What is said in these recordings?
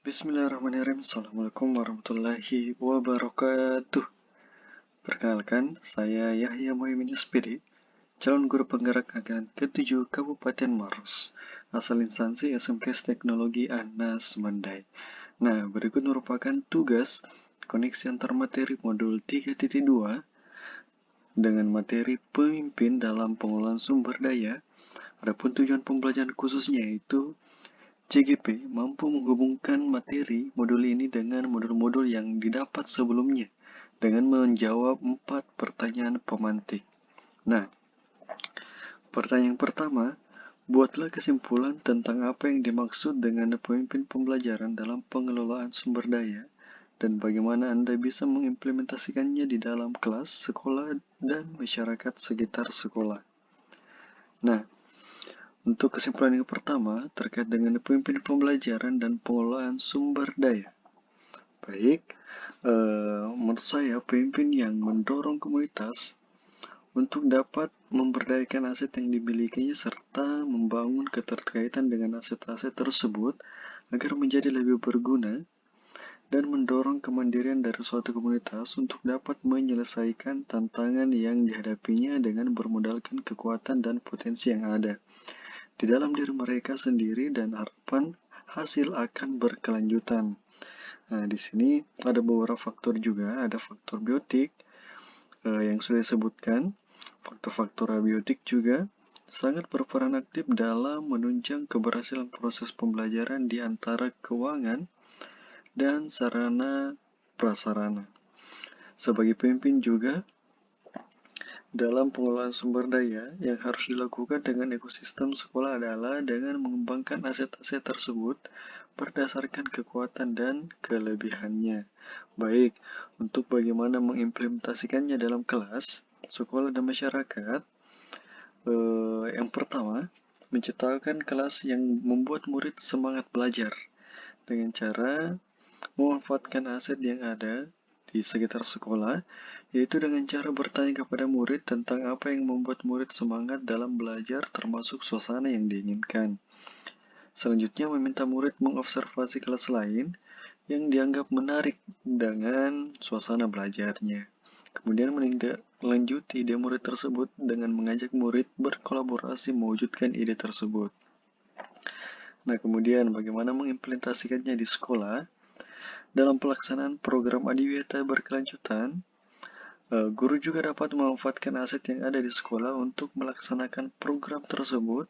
Bismillahirrahmanirrahim. Assalamualaikum warahmatullahi wabarakatuh. Perkenalkan, saya Yahya Muhammad SPD, calon guru penggerak AKAN ke-7 Kabupaten Maros, asal instansi SMK Teknologi Anas Mandai. Nah, berikut merupakan tugas koneksi antar materi modul 3.2 dengan materi pemimpin dalam pengelolaan sumber daya. Adapun tujuan pembelajaran khususnya yaitu CGP mampu menghubungkan materi modul ini dengan modul-modul yang didapat sebelumnya dengan menjawab 4 pertanyaan pemantik. Nah, pertanyaan pertama, buatlah kesimpulan tentang apa yang dimaksud dengan pemimpin pembelajaran dalam pengelolaan sumber daya dan bagaimana Anda bisa mengimplementasikannya di dalam kelas, sekolah, dan masyarakat sekitar sekolah. Nah, untuk kesimpulan yang pertama, terkait dengan pemimpin pembelajaran dan pengelolaan sumber daya. Baik, menurut saya pemimpin yang mendorong komunitas untuk dapat memberdayakan aset yang dimilikinya serta membangun keterkaitan dengan aset-aset tersebut agar menjadi lebih berguna dan mendorong kemandirian dari suatu komunitas untuk dapat menyelesaikan tantangan yang dihadapinya dengan bermodalkan kekuatan dan potensi yang ada di dalam diri mereka sendiri dan harapan hasil akan berkelanjutan. Nah, di sini ada beberapa faktor juga, ada faktor biotik yang sudah disebutkan. Faktor-faktor abiotik juga sangat berperan aktif dalam menunjang keberhasilan proses pembelajaran di antara keuangan dan sarana prasarana. Sebagai pemimpin juga, dalam pengelolaan sumber daya yang harus dilakukan dengan ekosistem sekolah adalah dengan mengembangkan aset-aset tersebut berdasarkan kekuatan dan kelebihannya. Baik, untuk bagaimana mengimplementasikannya dalam kelas, sekolah, dan masyarakat, yang pertama, menciptakan kelas yang membuat murid semangat belajar dengan cara memanfaatkan aset yang ada di sekitar sekolah, yaitu dengan cara bertanya kepada murid tentang apa yang membuat murid semangat dalam belajar termasuk suasana yang diinginkan. Selanjutnya, meminta murid mengobservasi kelas lain yang dianggap menarik dengan suasana belajarnya. Kemudian menindaklanjuti ide murid tersebut dengan mengajak murid berkolaborasi mewujudkan ide tersebut. Nah, kemudian bagaimana mengimplementasikannya di sekolah? Dalam pelaksanaan program adiwiyata berkelanjutan, guru juga dapat memanfaatkan aset yang ada di sekolah untuk melaksanakan program tersebut.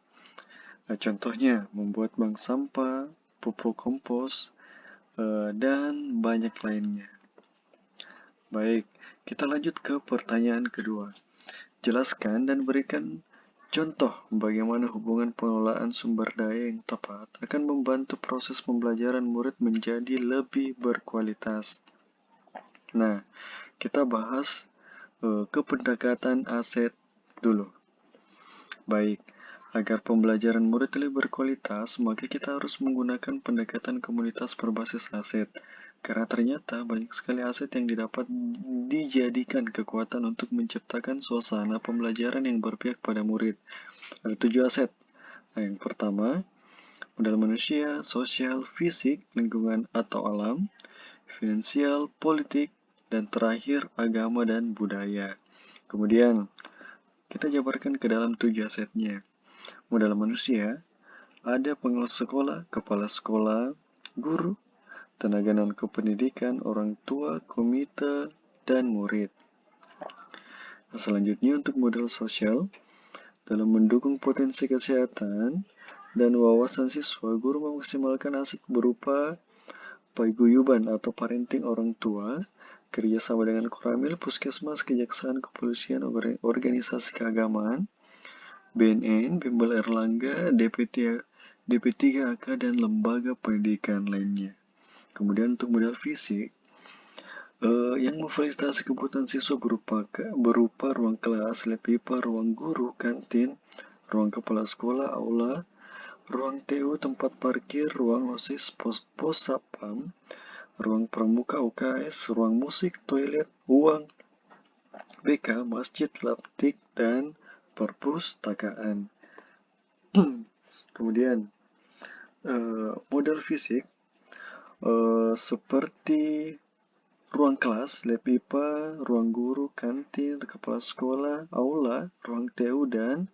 Contohnya, membuat bank sampah, pupuk kompos, dan banyak lainnya. Baik, kita lanjut ke pertanyaan kedua. Jelaskan dan berikan contoh bagaimana hubungan pengelolaan sumber daya yang tepat akan membantu proses pembelajaran murid menjadi lebih berkualitas. Nah, kita bahas ke pendekatan aset dulu. Baik, agar pembelajaran murid lebih berkualitas, maka kita harus menggunakan pendekatan komunitas berbasis aset. Karena ternyata banyak sekali aset yang didapat dijadikan kekuatan untuk menciptakan suasana pembelajaran yang berpihak pada murid. Ada 7 aset. Nah, yang pertama, modal manusia, sosial, fisik, lingkungan atau alam, finansial, politik, dan terakhir agama dan budaya. Kemudian, kita jabarkan ke dalam 7 asetnya. Modal manusia, ada pengawas sekolah, kepala sekolah, guru, tenaga non-kependidikan, orang tua, komite, dan murid. Selanjutnya untuk modal sosial, dalam mendukung potensi kesehatan dan wawasan siswa, guru memaksimalkan aset berupa paguyuban atau parenting orang tua, kerjasama dengan Koramil, Puskesmas, Kejaksaan, Kepolisian, organisasi keagamaan, BNN, Bimbel Erlangga, DP3AK, dan lembaga pendidikan lainnya. Kemudian untuk modal fisik, yang memfasilitasi kebutuhan siswa berupa ruang kelas, lab pipa, ruang guru, kantin, ruang kepala sekolah, aula, ruang TU, tempat parkir, ruang OSIS, pos satpam, ruang pramuka UKS, ruang musik, toilet, uang BK, masjid, labtik, dan perpustakaan. Kemudian modal fisik, seperti ruang kelas, lab IPA, ruang guru, kantin, kepala sekolah, aula, ruang TU, dan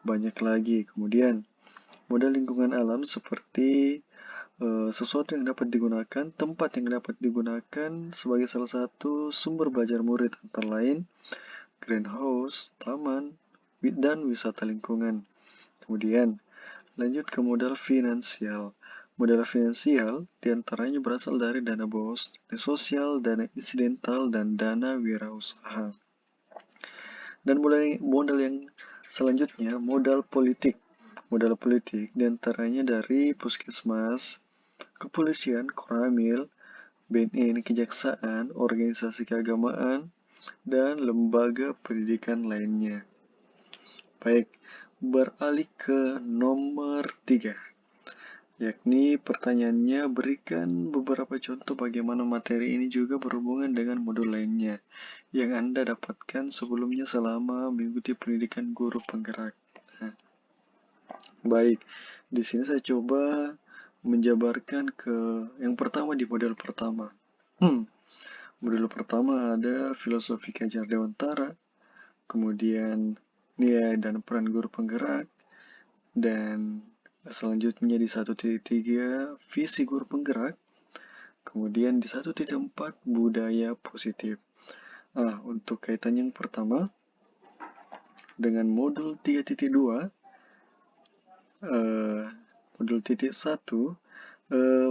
banyak lagi. Kemudian, modal lingkungan alam seperti sesuatu yang dapat digunakan, tempat yang dapat digunakan sebagai salah satu sumber belajar murid, antara lain greenhouse, taman, dan wisata lingkungan. Kemudian, lanjut ke modal finansial. Modal finansial diantaranya berasal dari dana bos, dana sosial, dana insidental, dan dana wirausaha. Dan modal yang selanjutnya, modal politik. Modal politik diantaranya dari puskesmas, kepolisian, koramil, BNN, kejaksaan, organisasi keagamaan, dan lembaga pendidikan lainnya. Baik, beralih ke nomor 3, yakni pertanyaannya berikan beberapa contoh bagaimana materi ini juga berhubungan dengan modul lainnya yang Anda dapatkan sebelumnya selama mengikuti pendidikan guru penggerak. Nah, baik, di sini saya coba menjabarkan ke yang pertama di model pertama. Modul pertama ada filosofi Kajar Dewantara, kemudian nilai dan peran guru penggerak, dan selanjutnya di 1.3 visi guru penggerak, kemudian di 1.4 budaya positif. Untuk kaitan yang pertama dengan modul 3.2, modul titik 1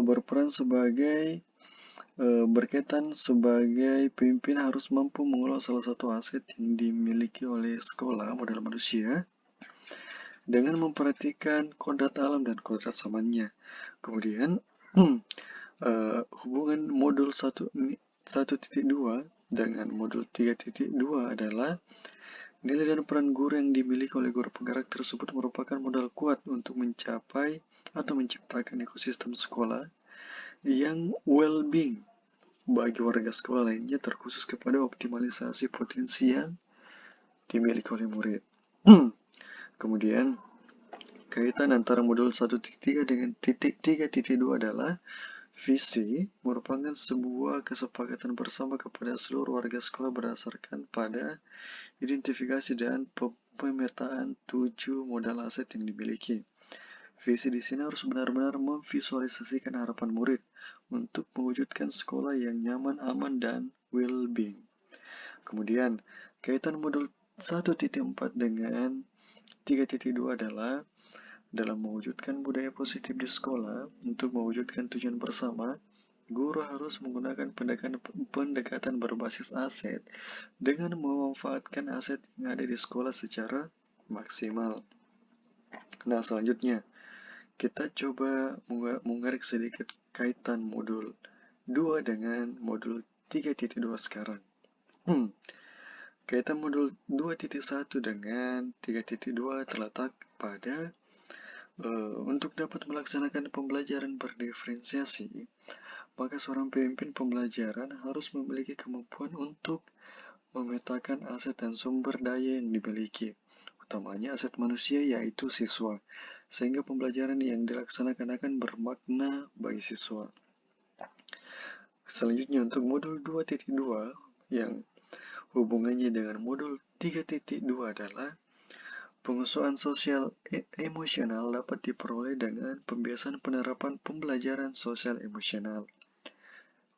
berperan sebagai berkaitan sebagai pemimpin harus mampu mengelola salah satu aset yang dimiliki oleh sekolah modal manusia dengan memperhatikan kodrat alam dan kodrat zamannya. Kemudian hubungan modul 1.2 dengan modul 3.2 adalah nilai dan peran guru yang dimiliki oleh guru penggerak tersebut merupakan modal kuat untuk mencapai atau menciptakan ekosistem sekolah yang well-being bagi warga sekolah lainnya, terkhusus kepada optimalisasi potensi yang dimiliki oleh murid. Kemudian, kaitan antara modul 1.3 dengan titik 3.2 adalah visi merupakan sebuah kesepakatan bersama kepada seluruh warga sekolah berdasarkan pada identifikasi dan pemetaan 7 modal aset yang dimiliki. Visi di sini harus benar-benar memvisualisasikan harapan murid untuk mewujudkan sekolah yang nyaman, aman, dan well-being. Kemudian, kaitan modul 1.4 dengan 3.2 adalah dalam mewujudkan budaya positif di sekolah. Untuk mewujudkan tujuan bersama, guru harus menggunakan pendekatan berbasis aset dengan memanfaatkan aset yang ada di sekolah secara maksimal. Nah, selanjutnya kita coba mengarik sedikit kaitan modul 2 dengan modul 3.2 sekarang. Kaitan modul 2.1 dengan 3.2 terletak pada untuk dapat melaksanakan pembelajaran berdiferensiasi, maka seorang pemimpin pembelajaran harus memiliki kemampuan untuk memetakan aset dan sumber daya yang dimiliki, utamanya aset manusia yaitu siswa, sehingga pembelajaran yang dilaksanakan akan bermakna bagi siswa. Selanjutnya untuk modul 2.2 yang hubungannya dengan modul 3.2 adalah pengusuhan sosial emosional dapat diperoleh dengan pembiasaan penerapan pembelajaran sosial emosional.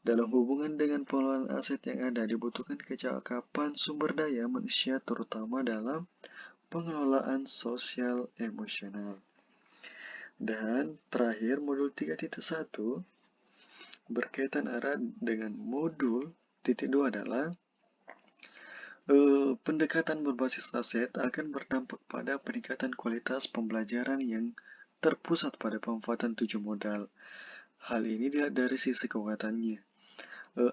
Dalam hubungan dengan pengelolaan aset yang ada, dibutuhkan kecakapan sumber daya manusia terutama dalam pengelolaan sosial emosional. Dan terakhir, modul 3.1 berkaitan erat dengan modul 2 adalah pendekatan berbasis aset akan berdampak pada peningkatan kualitas pembelajaran yang terpusat pada pemanfaatan 7 modal. Hal ini dilihat dari sisi kekuatannya.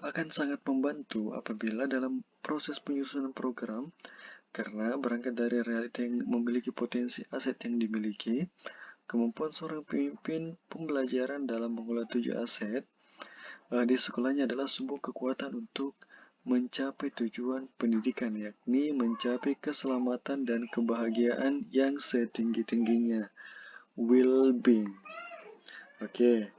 Akan sangat membantu apabila dalam proses penyusunan program, karena berangkat dari realita yang memiliki potensi aset yang dimiliki, kemampuan seorang pemimpin pembelajaran dalam mengolah 7 aset di sekolahnya adalah sebuah kekuatan untuk mencapai tujuan pendidikan, yakni mencapai keselamatan dan kebahagiaan yang setinggi-tingginya, well-being. Oke,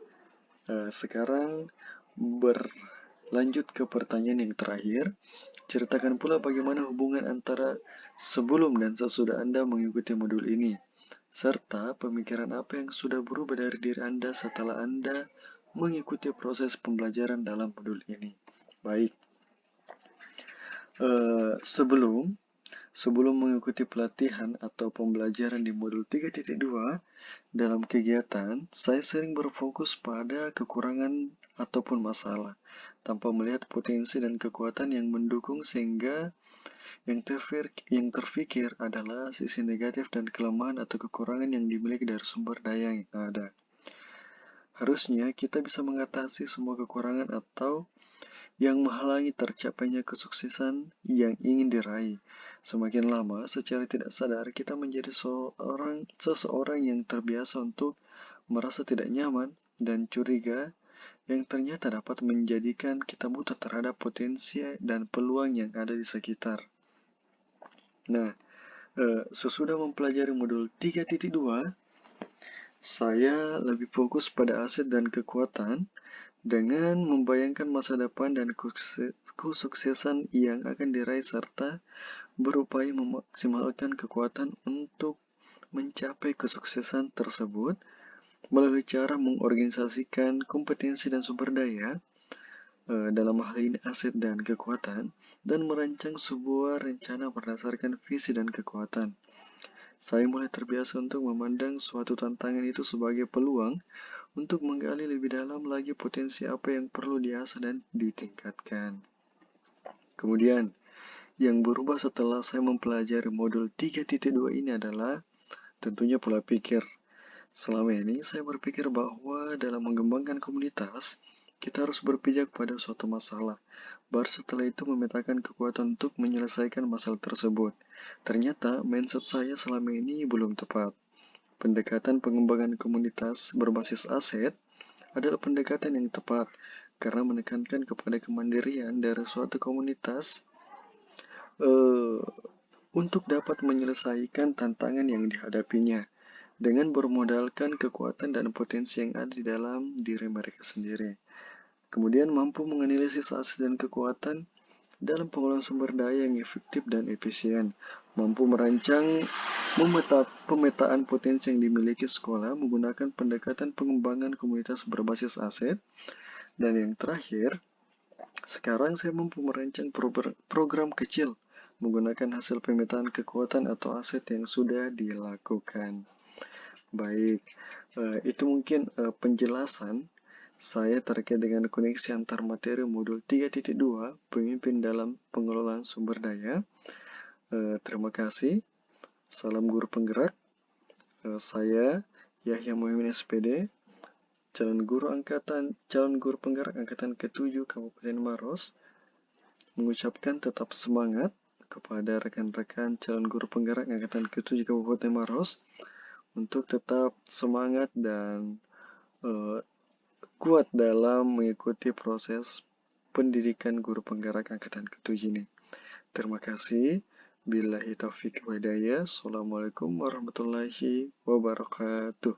Sekarang berlanjut ke pertanyaan yang terakhir. Ceritakan pula bagaimana hubungan antara sebelum dan sesudah Anda mengikuti modul ini, serta pemikiran apa yang sudah berubah dari diri Anda setelah Anda mengikuti proses pembelajaran dalam modul ini. Baik, sebelum mengikuti pelatihan atau pembelajaran di modul 3.2, dalam kegiatan, saya sering berfokus pada kekurangan ataupun masalah, tanpa melihat potensi dan kekuatan yang mendukung, sehingga yang terfikir adalah sisi negatif dan kelemahan atau kekurangan yang dimiliki dari sumber daya yang ada. Harusnya kita bisa mengatasi semua kekurangan atau yang menghalangi tercapainya kesuksesan yang ingin diraih. Semakin lama, secara tidak sadar, kita menjadi seseorang yang terbiasa untuk merasa tidak nyaman dan curiga, yang ternyata dapat menjadikan kita buta terhadap potensi dan peluang yang ada di sekitar. Nah, sesudah mempelajari modul 3.2, saya lebih fokus pada aset dan kekuatan dengan membayangkan masa depan dan kesuksesan yang akan diraih, serta berupaya memaksimalkan kekuatan untuk mencapai kesuksesan tersebut melalui cara mengorganisasikan kompetensi dan sumber daya, dalam hal ini aset dan kekuatan, dan merancang sebuah rencana berdasarkan visi dan kekuatan. Saya mulai terbiasa untuk memandang suatu tantangan itu sebagai peluang untuk menggali lebih dalam lagi potensi apa yang perlu diasah dan ditingkatkan. Kemudian, yang berubah setelah saya mempelajari modul 3.2 ini adalah tentunya pola pikir. Selama ini saya berpikir bahwa dalam mengembangkan komunitas, kita harus berpijak pada suatu masalah, baru setelah itu memetakan kekuatan untuk menyelesaikan masalah tersebut. Ternyata mindset saya selama ini belum tepat. Pendekatan pengembangan komunitas berbasis aset adalah pendekatan yang tepat karena menekankan kepada kemandirian dari suatu komunitas untuk dapat menyelesaikan tantangan yang dihadapinya dengan bermodalkan kekuatan dan potensi yang ada di dalam diri mereka sendiri. Kemudian mampu menganalisis aset dan kekuatan dalam pengolahan sumber daya yang efektif dan efisien, mampu merancang pemetaan potensi yang dimiliki sekolah menggunakan pendekatan pengembangan komunitas berbasis aset, dan yang terakhir, sekarang saya mampu merancang program kecil menggunakan hasil pemetaan kekuatan atau aset yang sudah dilakukan. Baik, itu mungkin penjelasan saya terkait dengan koneksi antar materi modul 3.2 pemimpin dalam pengelolaan sumber daya. Terima kasih. Salam guru penggerak. Saya Yahya Muhammad SPD, calon guru penggerak angkatan ke-7 Kabupaten Maros, mengucapkan tetap semangat kepada rekan-rekan calon guru penggerak angkatan ke-7 Kabupaten Maros untuk tetap semangat dan kuat dalam mengikuti proses pendidikan guru penggerak angkatan ke-7 ini. Terima kasih. Billahi taufiq wa hidayah. Assalamualaikum warahmatullahi wabarakatuh.